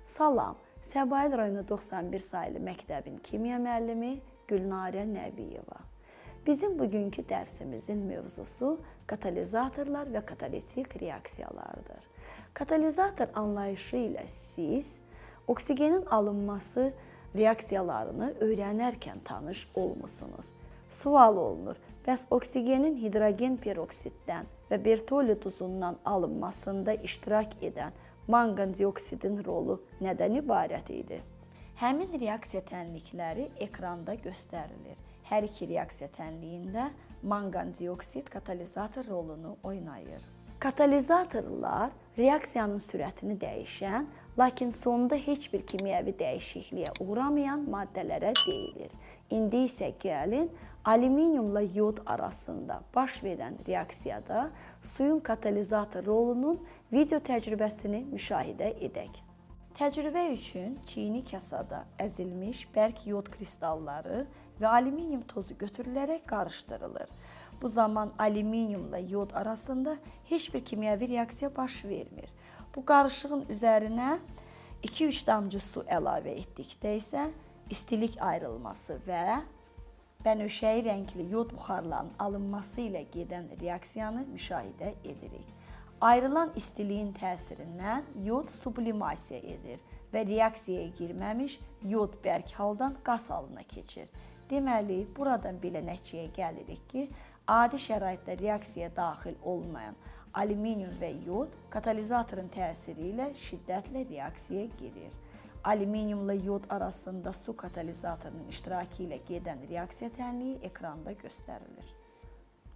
Salam, Səbail rayonu 91 sayılı məktəbin kimya müəllimi Gülnarə Nəbiyeva. Bizim bugünkü dərsimizin mövzusu katalizatorlar və katalitik reaksiyalardır. Katalizator anlayışı ilə siz oksigenin alınması reaksiyalarını öyrənərkən tanış olmusunuz. Sual olunur, bəs oksigenin hidrogen peroksiddən və bertolli duzundan alınmasında iştirak edən manqan dioksidin rolu nədən ibarət idi? Həmin reaksiya tənlikləri ekranda göstərilir. Hər iki reaksiya tənliyində manqan dioksid katalizator rolunu oynayır. Katalizatorlar reaksiyanın sürətini dəyişən, lakin sonunda heç bir kimyəvi dəyişikliyə uğramayan maddələrə deyilir. İndi isə gəlin, alüminiumla yod arasında baş verən reaksiyada suyun katalizator rolunun video təcrübəsini müşahidə edək. Təcrübə üçün çini kasada əzilmiş bərk yod kristalları və alüminium tozu götürülərək qarışdırılır. Bu zaman alüminiumla yod arasında heç bir kimyəvi reaksiya baş vermir. Bu qarışığın üzərinə 2-3 damcı su əlavə etdikdə isə istilik ayrılması və bənövşəyi rəngli yod buxarlarının alınması ilə gedən reaksiyanı müşahidə edirik. Ayrılan istiliyin təsirindən yod sublimasiya edir və reaksiyaya girməmiş yod bərk haldan qaz halına keçir. Deməli, buradan belə nəticəyə gəlirik ki, adi şəraitdə reaksiyaya daxil olmayan alüminium və yod katalizatorun təsiri ilə şiddətlə reaksiyaya girir. Alüminiumla yod arasında su katalizatorunun iştirakı ilə gedən reaksiya tənliyi ekranda göstərilir.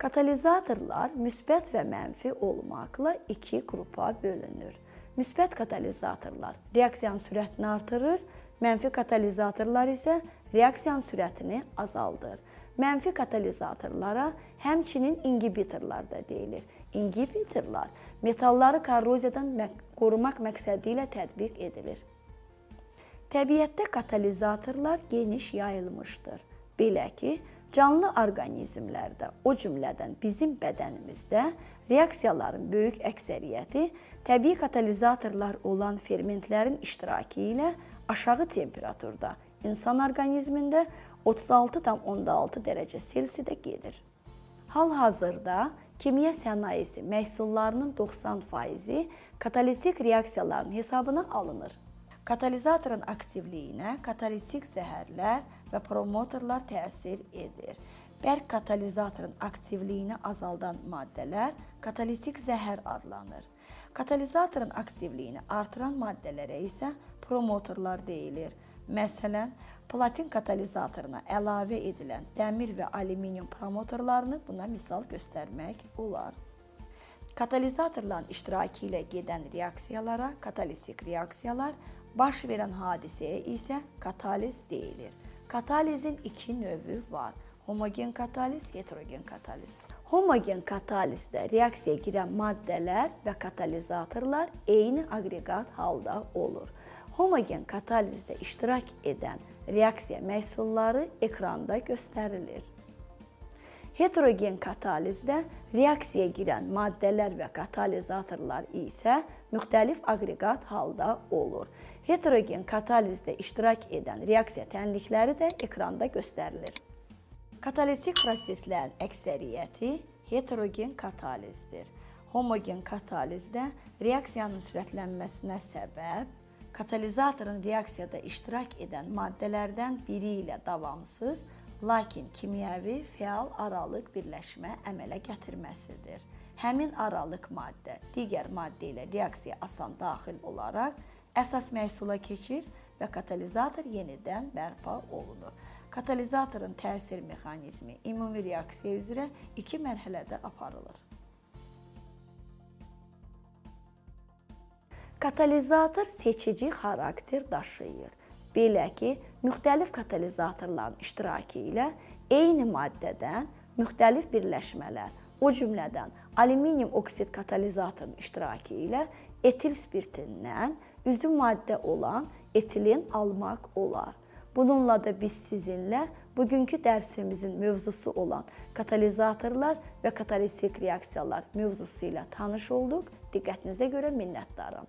Katalizatorlar müsbət və mənfi olmaqla iki qrupa bölünür. Müsbət katalizatorlar reaksiyanın sürətini artırır, mənfi katalizatorlar isə reaksiyanın sürətini azaldır. Mənfi katalizatorlara həmçinin inhibitorlar da deyilir. İnhibitorlar metalları korroziyadan qorumaq məqsədi ilə tətbiq edilir. Təbiətdə katalizatorlar geniş yayılmışdır. Belə ki, canlı orqanizmlərdə, o cümlədən bizim bədənimizdə reaksiyaların böyük əksəriyyəti təbii katalizatorlar olan fermentlərin iştirakı ilə aşağı temperaturda insan orqanizmində 36,6 dərəcə Selsidə gedir. Hal-hazırda kimya sənayesi məhsullarının 90% katalitik reaksiyaların hesabına alınır. Katalizatorun aktivliyinə katalitik zəhərlər və promotorlar təsir edir. Bərk katalizatorun aktivliyini azaldan maddələr katalitik zəhər adlanır. Katalizatorun aktivliyini artıran maddələrə isə promotorlar deyilir. Məsələn, platin katalizatoruna əlavə edilən dəmir və alüminium promotorlarını buna misal göstərmək olar. Katalizatorların iştirakı ilə gedən reaksiyalara katalitik reaksiyalar, baş verən hadisəyə isə kataliz deyilir. Katalizin iki növü var. Homogen kataliz, heterogen kataliz. Homogen katalizdə reaksiyaya girən maddələr və katalizatorlar eyni aqreqat halda olur. Homogen katalizdə iştirak edən reaksiya məhsulları ekranda göstərilir. Heterogen katalizdə reaksiyaya girən maddələr və katalizatorlar isə müxtəlif aqreqat halda olur. Heterogen katalizdə iştirak edən reaksiya tənlikləri də ekranda göstərilir. Katalitik proseslərin əksəriyyəti heterogen katalizdir. Homogen katalizdə reaksiyanın sürətlənməsinə səbəb katalizatorun reaksiyada iştirak edən maddələrdən biri ilə davamsız, lakin kimyəvi fəal aralıq birləşmə əmələ gətirməsidir. Həmin aralıq maddə digər maddə ilə reaksiya asan daxil olaraq əsas məhsula keçir və katalizator yenidən bərpa olunur. Katalizatorun təsir mexanizmi ümumi reaksiya üzrə iki mərhələdə aparılır. Katalizator seçici xarakter daşıyır. Belə ki, müxtəlif katalizatorların iştirakı ilə eyni maddədən müxtəlif birləşmələr, o cümlədən alüminium oksid katalizatorun iştirakı ilə etil spirtindən üzüm maddə olan etilin almaq olar. Bununla da biz sizinlə bugünkü dərsimizin mövzusu olan katalizatorlar və katalitik reaksiyalar mövzusu ilə tanış olduq. Diqqətinizə görə minnətdaram.